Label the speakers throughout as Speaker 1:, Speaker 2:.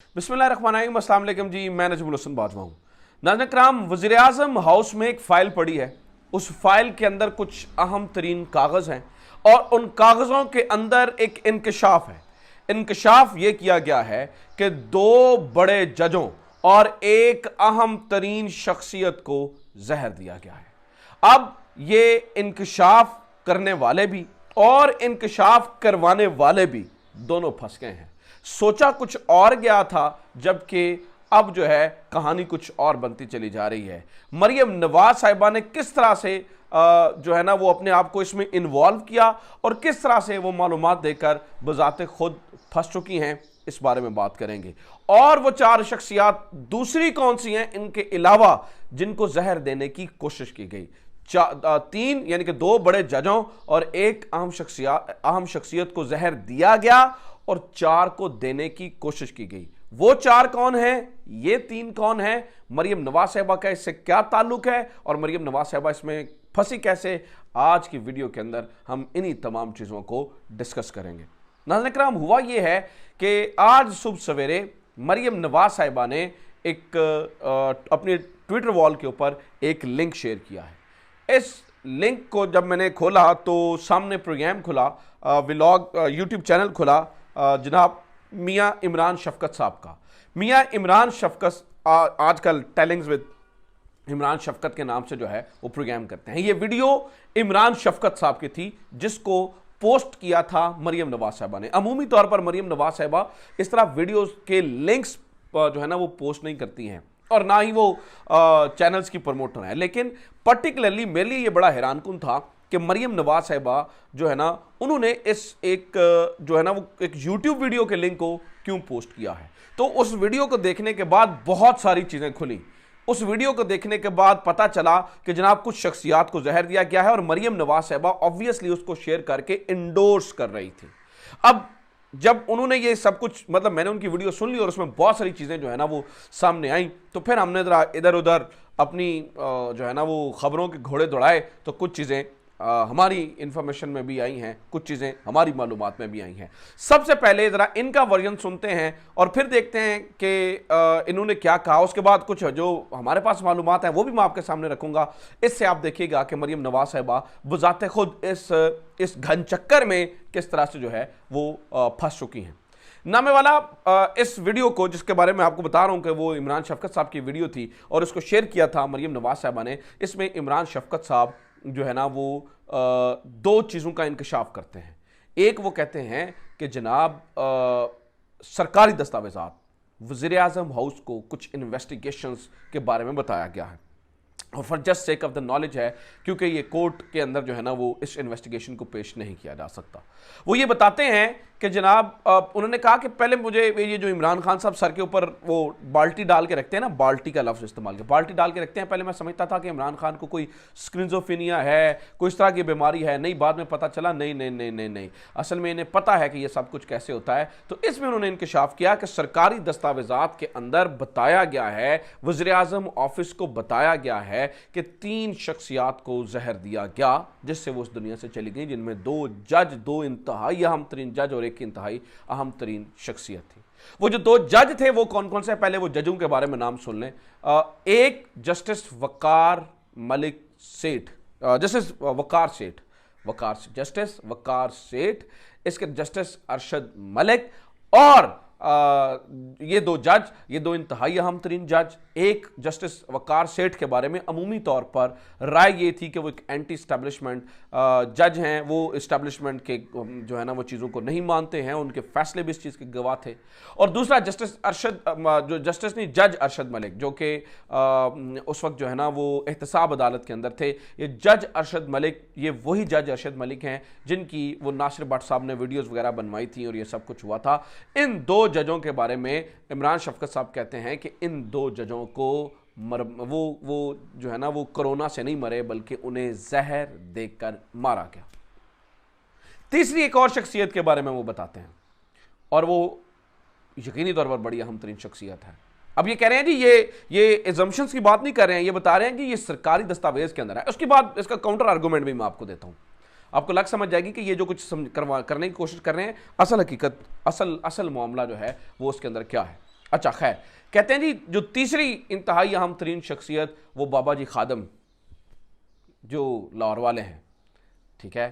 Speaker 1: बिस्मिल्लाहिर्रहमानिर्रहीम, अस्सलाम वालेकुम जी। मैं नजमुल हसन बाजवा हूँ। नाज़रीन कराम, वज़ीर-ए-आज़म हाउस में एक फ़ाइल पड़ी है। उस फाइल के अंदर कुछ अहम तरीन कागज़ हैं और उन कागज़ों के अंदर एक इंकशाफ है। इंकशाफ ये किया गया है कि दो बड़े जजों और एक अहम तरीन शख्सियत को जहर दिया गया है। अब ये इंकशाफ करने वाले भी और इंकशाफ करवाने वाले भी दोनों फंस गए हैं। सोचा कुछ और गया था, जबकि अब जो है कहानी कुछ और बनती चली जा रही है। मरियम नवाज साहिबा ने किस तरह से जो है ना वो अपने आप को इसमें इन्वॉल्व किया और किस तरह से वो मालूमात देकर बजाते खुद फंस चुकी हैं, इस बारे में बात करेंगे। और वो चार शख्सियात दूसरी कौन सी हैं इनके अलावा जिनको जहर देने की कोशिश की गई। तीन यानी कि दो बड़े जजों और एक अहम शख्सियत को जहर दिया गया और चार को देने की कोशिश की गई। वो चार कौन हैं, ये तीन कौन हैं, मरियम नवाज साहिबा का इससे क्या ताल्लुक है और मरियम नवाज साहिबा इसमें फंसी कैसे, आज की वीडियो के अंदर हम इन्हीं तमाम चीज़ों को डिस्कस करेंगे। नाज़रीन कराम, हुआ ये है कि आज सुबह सवेरे मरियम नवाज साहिबा ने एक अपने ट्विटर वॉल के ऊपर एक लिंक शेयर किया है। इस लिंक को जब मैंने खोला तो सामने प्रोग्राम खुला, व्लॉग यूट्यूब चैनल खुला जनाब मियां इमरान शफकत साहब का। मियां इमरान शफकत आजकल टेलिंग्स विद इमरान शफकत के नाम से जो है वो प्रोग्राम करते हैं। ये वीडियो इमरान शफकत साहब की थी जिसको पोस्ट किया था मरियम नवाज साहिबा ने। अमूमी तौर पर मरियम नवाज साहिबा इस तरह वीडियोस के लिंक्स जो है ना वो पोस्ट नहीं करती हैं और ना ही वो चैनल्स की प्रमोटर है, लेकिन पर्टिकुलरली मेरे लिए ये बड़ा हैरानकुन था कि मरियम नवाज साहिबा जो है ना उन्होंने इस एक जो है ना वो एक यूट्यूब वीडियो के लिंक को क्यों पोस्ट किया है। तो उस वीडियो को देखने के बाद बहुत सारी चीज़ें खुली। उस वीडियो को देखने के बाद पता चला कि जनाब कुछ शख्सियात को जहर दिया गया है और मरियम नवाज साहिबा ऑब्वियसली उसको शेयर करके इंडोर्स कर रही थी। अब जब उन्होंने ये सब कुछ मतलब मैंने उनकी वीडियो सुन ली और उसमें बहुत सारी चीज़ें जो है ना वो सामने आई, तो फिर हमने ज़रा इधर उधर अपनी जो है ना वो ख़बरों के घोड़े दौड़ाए तो कुछ चीज़ें हमारी इंफॉर्मेशन में भी आई हैं, कुछ चीज़ें हमारी मालूमात में भी आई हैं। सबसे पहले ज़रा इनका वर्जन सुनते हैं और फिर देखते हैं कि इन्होंने क्या कहा। उसके बाद कुछ जो हमारे पास मालूमात हैं वो भी मैं आपके सामने रखूँगा। इससे आप देखिएगा कि मरियम नवाज साहिबा बजाते खुद इस घन चक्कर में किस तरह से जो है वो फंस चुकी हैं। नामे वाला इस वीडियो को जिसके बारे में आपको बता रहा हूँ कि वो इमरान शफकत साहब की वीडियो थी और उसको शेयर किया था मरियम नवाज साहिबा ने। इसमें इमरान शफकत साहब जो है ना वो दो चीज़ों का इंकशाफ करते हैं। एक वो कहते हैं कि जनाब सरकारी दस्तावेज़ात वज़ीर-ए-आज़म हाउस को कुछ इन्वेस्टिगेशंस के बारे में बताया गया है और for just sake of the knowledge है क्योंकि ये कोर्ट के अंदर जो है ना वो इस इन्वेस्टिगेशन को पेश नहीं किया जा सकता। वो ये बताते हैं कि जनाब उन्होंने कहा कि पहले मुझे ये जो इमरान खान साहब सर के ऊपर वो बाल्टी डाल के रखते हैं ना, बाल्टी का लफ्ज़ इस्तेमाल किया, बाल्टी डाल के रखते हैं। पहले मैं समझता था कि इमरान खान को कोई स्क्रिज़ोफ्रेनिया है, कोई इस तरह की बीमारी है। नहीं, बाद में पता चला नहीं नहीं नहीं नहीं नहीं, असल में इन्हें पता है कि ये सब कुछ कैसे होता है। तो इसमें उन्होंने इंकशाफ किया कि सरकारी दस्तावेज़ात के अंदर बताया गया है, वज़ीर-ए-आज़म ऑफिस को बताया गया है कि तीन शख्सियात को जहर दिया गया जिससे वो उस दुनिया से चली गई, जिनमें दो इंतहाई अहम तरीन जज और एक इंतहाई अहम तरीन शख्सियत थी। वो जो दो जज थे वो कौन कौन से, पहले वो जजों के बारे में नाम सुन लें। एक जस्टिस वकार मलिक सेठ, जस्टिस वकार सेठ, इसके जस्टिस अरशद मलिक और ये दो जज, ये दो इंतहाई अहम तरीन जज। एक जस्टिस वकार सेठ के बारे में अमूमी तौर पर राय ये थी कि वो एक एंटी इस्टेब्लिशमेंट जज हैं, वो इस्टेब्लिशमेंट के जो है ना वो चीज़ों को नहीं मानते हैं, उनके फैसले भी इस चीज़ के गवाह थे। और दूसरा जस्टिस जज अरशद मलिक जो कि उस वक्त जो है ना वो एहतसाब अदालत के अंदर थे। ये जज अरशद मलिक, ये वही जज अरशद मलिक हैं जिनकी वो नासिर भट्ट साहब ने वीडियोज़ वगैरह बनवाई थी और ये सब कुछ हुआ था। इन दो जजों के बारे में इमरान शफकत साहब कहते हैं कि इन दो जजों को वो जो है ना वो कोरोना से नहीं मरे बल्कि उन्हें जहर देकर मारा गया। तीसरी एक और शख्सियत के बारे में वो बताते हैं और वो यकीनी तौर पर बड़ी अहम तरीन शख्सियत है। अब ये कह रहे हैं जी ये एजम्पशंस की बात नहीं कर रहे हैं, ये बता रहे हैं कि ये सरकारी दस्तावेज के अंदर है। उसके बाद इसका काउंटर आर्गूमेंट भी मैं आपको देता हूं, आपको लग समझ जाएगी कि ये जो कुछ करने की कोशिश कर रहे हैं असल हकीकत असल मामला जो है वो उसके अंदर क्या है। अच्छा खैर, कहते हैं जी जो तीसरी इंतहाई अहम तरीन शख्सियत वो बाबा जी खादम जो लाहौर वाले हैं, ठीक है,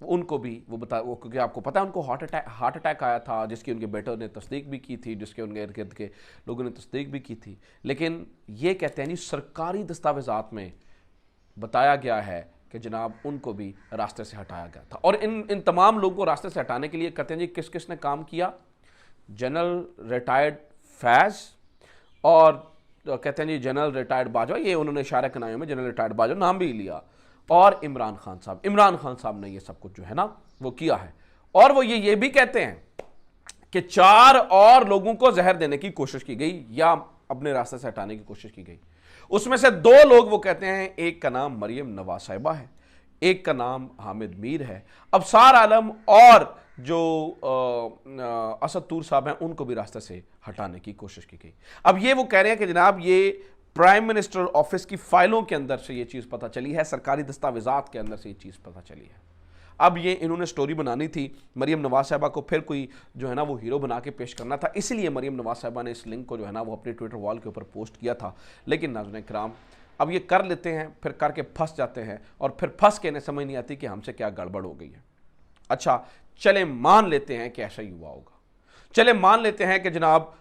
Speaker 1: उनको भी वो क्योंकि आपको पता है उनको हार्ट अटैक आया था, जिसकी उनके बेटों ने तस्दीक भी की थी, जिसके उनके इर्द गिर्द के लोगों ने तस्दीक भी की थी। लेकिन ये कहते हैं जी सरकारी दस्तावेजात में बताया गया है कि जनाब उनको भी रास्ते से हटाया गया था। और इन तमाम लोगों को रास्ते से हटाने के लिए कहते हैं जी किस किस ने काम किया, जनरल रिटायर्ड फैज़ और कहते हैं जी जनरल रिटायर्ड बाजवा, ये उन्होंने इशारा के नाम में जनरल रिटायर्ड बाजवा नाम भी लिया, और इमरान खान साहब। इमरान खान साहब ने ये सब कुछ जो है ना वो किया है। और वो ये भी कहते हैं कि 4 और लोगों को जहर देने की कोशिश की गई या अपने रास्ते से हटाने की कोशिश की गई। उसमें से 2 लोग वो कहते हैं, एक का नाम मरियम नवाज साहिबा है, एक का नाम हामिद मीर है। अबसार आलम और जो असद तूर साहब हैं उनको भी रास्ते से हटाने की कोशिश की गई। अब ये वो कह रहे हैं कि जनाब ये प्राइम मिनिस्टर ऑफिस की फाइलों के अंदर से ये चीज़ पता चली है, सरकारी दस्तावेजात के अंदर से ये चीज़ पता चली है। अब ये इन्होंने स्टोरी बनानी थी, मरियम नवाज साहिबा को फिर कोई जो है ना वो हीरो बना के पेश करना था, इसलिए मरियम नवाज साहिबा ने इस लिंक को जो है ना वो अपने ट्विटर वॉल के ऊपर पोस्ट किया था। लेकिन नाज़रीन किराम अब ये कर लेते हैं, फिर करके फंस जाते हैं, और फिर फंस के इन्हें समझ नहीं आती कि हमसे क्या गड़बड़ हो गई है। अच्छा चले मान लेते हैं कि ऐसा ही हुआ होगा, चले मान लेते हैं कि जनाब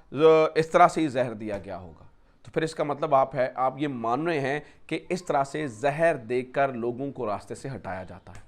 Speaker 1: इस तरह से ही जहर दिया गया होगा, तो फिर इसका मतलब आप ये मान रहे हैं कि इस तरह से जहर देकर लोगों को रास्ते से हटाया जाता है।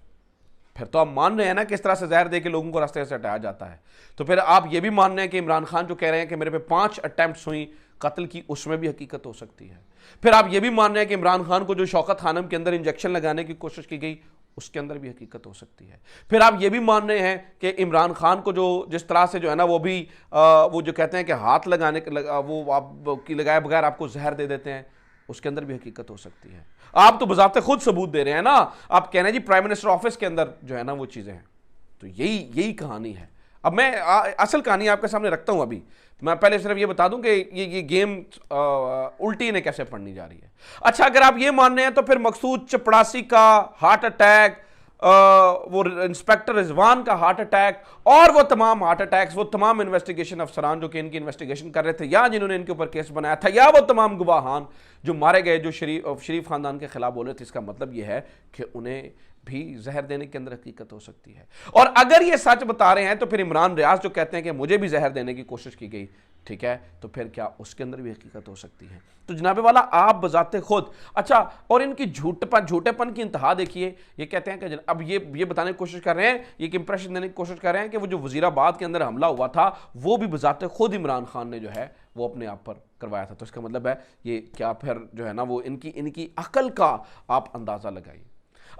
Speaker 1: फिर तो आप मान रहे हैं ना कि इस तरह से जहर देकर लोगों को रास्ते से हटाया जाता है। तो फिर आप ये भी मान रहे हैं कि इमरान खान जो कह रहे हैं कि मेरे पे 5 अटेम्प्ट्स हुई कत्ल की, उसमें भी हकीकत हो सकती है। फिर आप ये भी मान रहे हैं कि इमरान खान को जो शौकत खानम के अंदर इंजेक्शन लगाने की कोशिश की गई उसके अंदर भी हकीकत हो सकती है। फिर आप ये भी मान रहे हैं कि इमरान खान को जो जिस तरह से जो है ना वो भी वो जो कहते हैं कि हाथ लगाने वो आप की लगाए बगैर आपको जहर दे देते हैं, उसके अंदर भी हकीकत हो सकती है। आप तो बज़ाब्ते खुद सबूत दे रहे हैं ना, आप कह रहे हैं जी प्राइम मिनिस्टर ऑफिस के अंदर जो है ना वो चीज़ें हैं। तो यही कहानी है। अब मैं असल कहानी आपके सामने रखता हूं। अभी मैं पहले सिर्फ ये बता दूं कि ये गेम उल्टी इन्हें कैसे पढ़नी जा रही है। अच्छा अगर आप ये मान रहे हैं तो फिर मकसूद चपड़ासी का हार्ट अटैक, वो इंस्पेक्टर रिजवान का हार्ट अटैक, और वो तमाम हार्ट अटैक्स, वो तमाम इन्वेस्टिगेशन अफसरान जो कि इनकी इन्वेस्टिगेशन कर रहे थे या जिन्होंने इनके ऊपर केस बनाया था, या वो तमाम गवाहान जो मारे गए जो शरीफ खानदान के खिलाफ बोले थे, इसका मतलब यह है कि उन्हें भी जहर देने के अंदर हकीकत हो सकती है। और अगर ये सच बता रहे हैं तो फिर इमरान रियाज जो कहते हैं कि मुझे भी जहर देने की कोशिश की गई, ठीक है, तो फिर क्या उसके अंदर भी हकीकत हो सकती है? तो जनाबे वाला आप बजाते खुद। अच्छा और इनकी झूठेपन की इंतहा देखिए। ये कहते हैं कि अब ये बताने की कोशिश कर रहे हैं, ये इंप्रेशन देने की कोशिश कर रहे हैं कि वो जो वजीराबाद के अंदर हमला हुआ था वो भी बजाते खुद इमरान खान ने जो है वो अपने आप पर करवाया था। तो इसका मतलब है ये क्या फिर जो है ना वो इनकी अकल का आप अंदाजा लगाइए।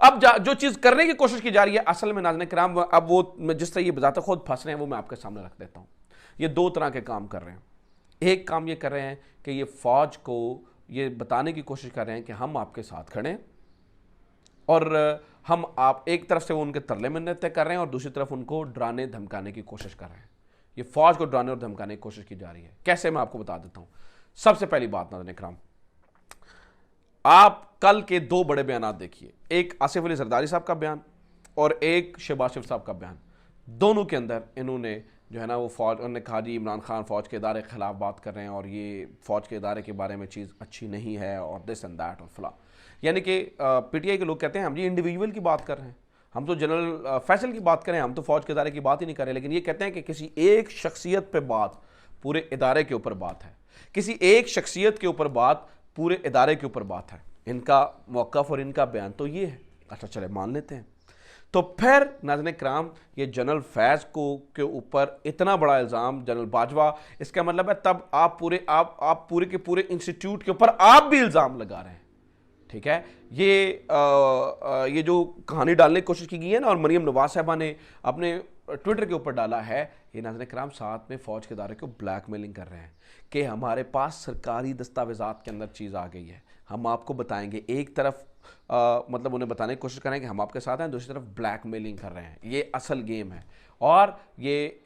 Speaker 1: अब जो चीज करने की कोशिश की जा रही है असल में नाज़रीन किराम, अब वो जिस तरह ये बजाते खुद फंस रहे हैं वो मैं आपके सामने रख देता हूं। ये 2 तरह के काम कर रहे हैं। एक काम ये कर रहे हैं कि ये फौज को ये बताने की कोशिश कर रहे हैं कि हम आपके साथ खड़े हैं, और हम आप एक तरफ से वो उनके तरले मिन्नतें कर रहे हैं और दूसरी तरफ उनको डराने धमकाने की कोशिश कर रहे हैं। ये फौज को डराने और धमकाने की कोशिश की जा रही है। कैसे, मैं आपको बता देता हूं। सबसे पहली बात नाज़रीन किराम, आप कल के 2 बड़े बयान देखिए, एक आसिफ अली जरदारी साहब का बयान और एक शहबाज शरीफ साहब का बयान। दोनों के अंदर इन्होंने जो है ना वो फौज, उन्होंने कहा जी इमरान खान फौज के इदारे के खिलाफ बात कर रहे हैं और ये फौज के इदारे के बारे में चीज़ अच्छी नहीं है और दिस एंड दैट और फला। यानी कि पीटीआई के लोग कहते हैं हम जी इंडिविजुअल की बात कर रहे हैं, हम तो जनरल फैसल की बात करें, हम तो फौज के इदारे की बात ही नहीं कर रहे। लेकिन ये कहते हैं कि किसी एक शख्सियत पर बात पूरे इदारे के ऊपर बात है, किसी एक शख्सियत के ऊपर बात पूरे इदारे के ऊपर बात है। इनका मौक़िफ़ और इनका बयान तो ये है। अच्छा चले मान लेते हैं। तो फिर नाज़रीन किराम ये जनरल फैज़ को के ऊपर इतना बड़ा इल्ज़ाम, जनरल बाजवा, इसका मतलब है तब आप पूरे के पूरे इंस्टीट्यूट के ऊपर आप भी इल्ज़ाम लगा रहे हैं, ठीक है। ये जो कहानी डालने की कोशिश की गई है ना, और मरियम नवाज साहिबा ने अपने ट्विटर के ऊपर डाला है, ये नाज़रीन किराम साथ में फ़ौज के इदारे को ब्लैकमेलिंग कर रहे हैं कि हमारे पास सरकारी दस्तावेज़ात के अंदर चीज़ आ गई है, हम आपको बताएंगे। एक तरफ मतलब उन्हें बताने की कोशिश कर रहे हैं कि हम आपके साथ हैं, दूसरी तरफ ब्लैकमेलिंग कर रहे हैं। ये असल गेम है। और ये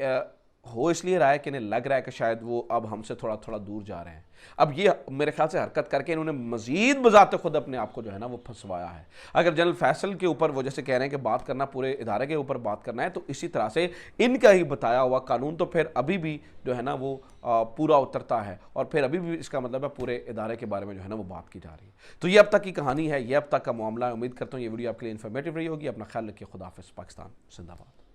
Speaker 1: हो इसलिए रहा है कि इन्हें लग रहा है कि शायद वो अब हमसे थोड़ा थोड़ा दूर जा रहे हैं। अब ये मेरे ख्याल से हरकत करके इन्होंने मजीद बजाते खुद अपने आप को जो है ना वो फंसवाया है। अगर जनरल फैसल के ऊपर वो जैसे कह रहे हैं कि बात करना पूरे इदारे के ऊपर बात करना है, तो इसी तरह से इनका ही बताया हुआ कानून तो फिर अभी भी जो है ना वो पूरा उतरता है, और फिर अभी भी इसका मतलब है पूरे इदारे के बारे में जो है ना वो बात की जा रही है। तो ये अब तक की कहानी है, ये अब तक का मामला है। उम्मीद करता हूँ ये वीडियो आपके लिए इन्फॉर्मेटिव रही होगी। अपना ख्याल रखिए। खुदा हाफिज़। पाकिस्तान जिंदाबाद।